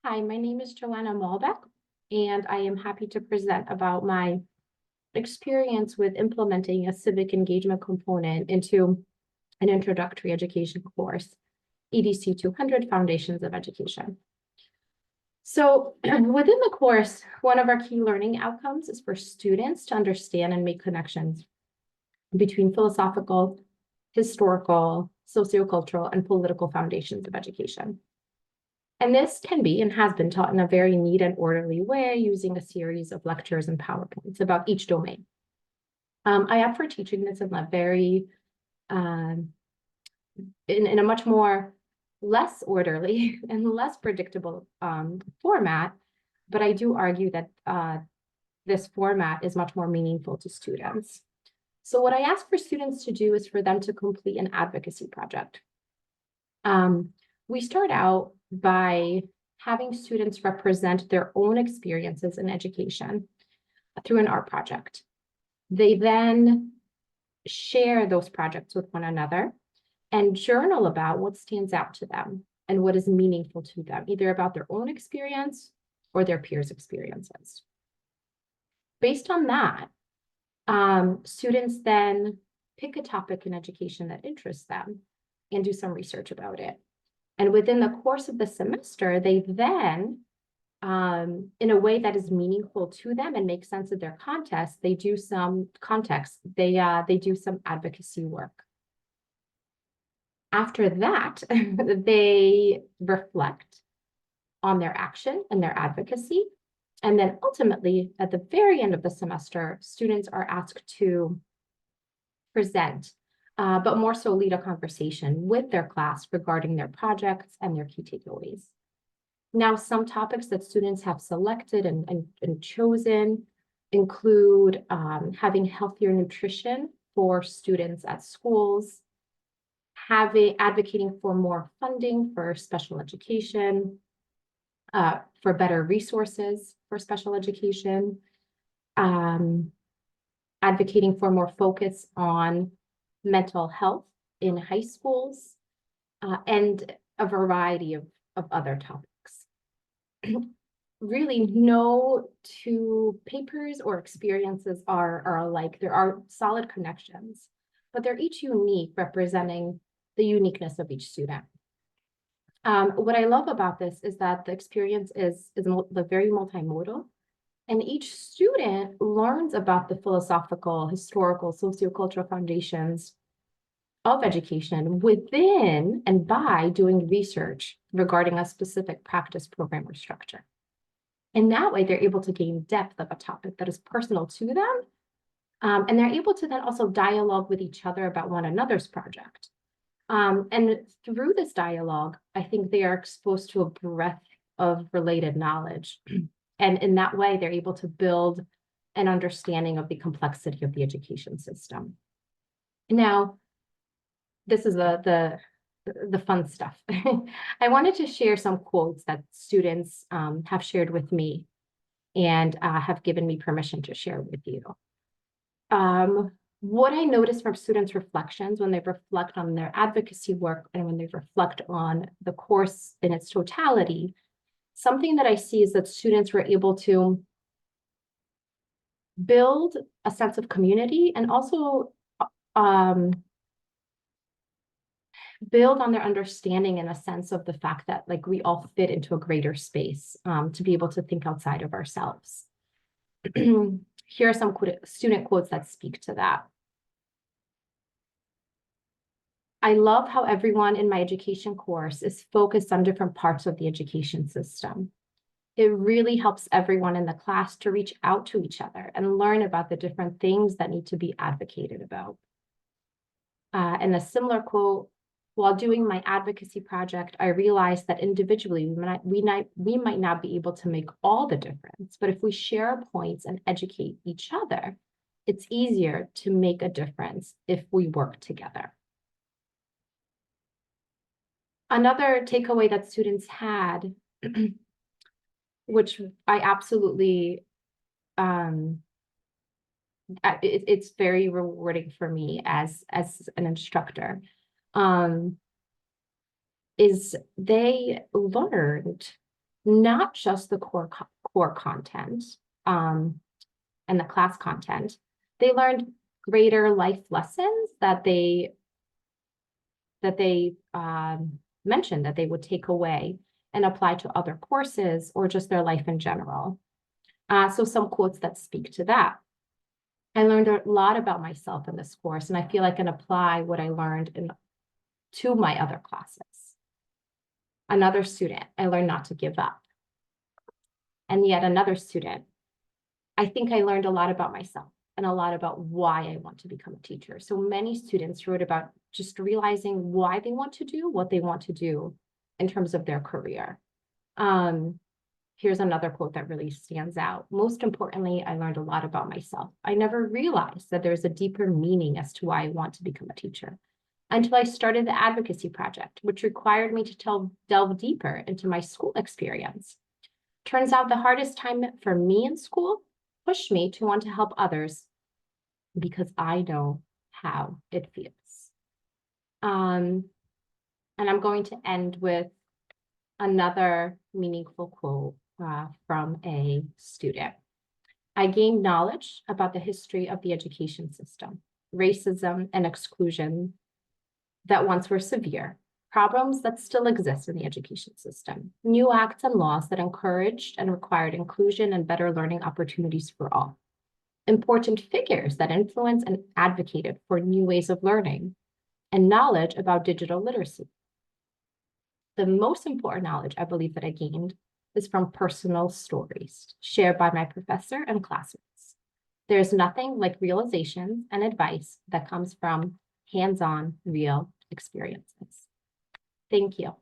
Hi, my name is Joanna Malbeck, and I am happy to present about my experience with implementing a civic engagement component into an introductory education course, EDC 200 Foundations of Education. So within the course, one of our key learning outcomes is for students to understand and make connections between philosophical, historical, sociocultural, and political foundations of education. And this can be and has been taught in a very neat and orderly way using a series of lectures and PowerPoints about each domain. I opt for teaching this in a very, in a much more less orderly and less predictable format, but I do argue that this format is much more meaningful to students. So what I ask for students to do is for them to complete an advocacy project. We start out by having students represent their own experiences in education through an art project. They then share those projects with one another and journal about what stands out to them and what is meaningful to them, either about their own experience or their peers' experiences. Based on that, students then pick a topic in education that interests them and do some research about it. And within the course of the semester, they then, in a way that is meaningful to them and makes sense of their context, they do some they do some advocacy work. After that, they reflect on their action and their advocacy. And then ultimately, at the very end of the semester, students are asked to present but more so lead a conversation with their class regarding their projects and their key takeaways. Now, some topics that students have selected and chosen include having healthier nutrition for students at schools, advocating for more funding for special education, for better resources for special education, advocating for more focus on mental health in high schools, and a variety of other topics. Really, no two papers or experiences are alike. There are solid connections, but they're each unique, representing the uniqueness of each student. What I love about this is that the experience is very multimodal, and each student learns about the philosophical, historical, sociocultural foundations of education within and by doing research regarding a specific practice, program, or structure. And that way, they're able to gain depth of a topic that is personal to them. And they're able to then also dialogue with each other about one another's project. And through this dialogue, I think they are exposed to a breadth of related knowledge. And in that way, they're able to build an understanding of the complexity of the education system. Now, this is the fun stuff. I wanted to share some quotes that students have shared with me and have given me permission to share with you. What I notice from students' reflections when they reflect on their advocacy work and when they reflect on the course in its totality, something that I see is that students were able to build a sense of community and also build on their understanding in a sense of the fact that like we all fit into a greater space to be able to think outside of ourselves. Here are some student quotes that speak to that. I love how everyone in my education course is focused on different parts of the education system. It really helps everyone in the class to reach out to each other and learn about the different things that need to be advocated about. And a similar quote, while doing my advocacy project, I realized that individually we might not be able to make all the difference, but if we share our points and educate each other, it's easier to make a difference if we work together. Another takeaway that students had, which I absolutely, it's very rewarding for me as an instructor, is they learned not just the core content and the class content. They learned greater life lessons that they mentioned that they would take away and apply to other courses or just their life in general. So some quotes that speak to that. I learned a lot about myself in this course, and I feel I can apply what I learned to my other classes. Another student, I learned not to give up. And yet another student, I think I learned a lot about myself and a lot about why I want to become a teacher. So many students wrote about just realizing why they want to do what they want to do in terms of their career. Here's another quote that really stands out. Most importantly, I learned a lot about myself. I never realized that there's a deeper meaning as to why I want to become a teacher until I started the advocacy project, which required me to delve deeper into my school experience. Turns out the hardest time for me in school pushed me to want to help others because I know how it feels. And I'm going to end with another meaningful quote from a student. I gained knowledge about the history of the education system, racism and exclusion that once were severe, problems that still exist in the education system, new acts and laws that encouraged and required inclusion and better learning opportunities for all, important figures that influenced and advocated for new ways of learning, and knowledge about digital literacy. The most important knowledge I believe that I gained is from personal stories shared by my professor and classmates. There's nothing like realizations and advice that comes from hands-on real experiences. Thank you.